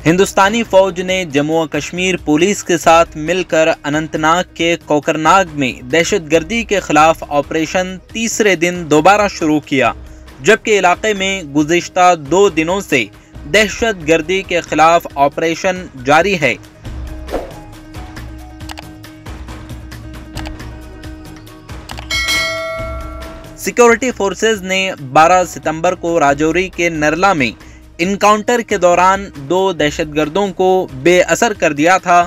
हिंदुस्तानी फौज ने जम्मू और कश्मीर पुलिस के साथ मिलकर अनंतनाग के कोकरनाग में दहशतगर्दी के खिलाफ ऑपरेशन तीसरे दिन दोबारा शुरू किया, जबकि इलाके में गुज़िश्ता 2 दिनों से दहशतगर्दी के खिलाफ ऑपरेशन जारी है। सिक्योरिटी फोर्सेज ने 12 सितंबर को राजौरी के नरला में इनकाउंटर के दौरान 2 दहशतगर्दों को बेअसर कर दिया था,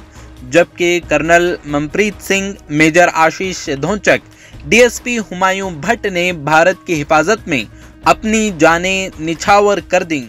जबकि कर्नल मनप्रीत सिंह, मेजर आशीष धोंचक, डीएसपी हुमायूं भट्ट ने भारत की हिफाजत में अपनी जानें निछावर कर दी।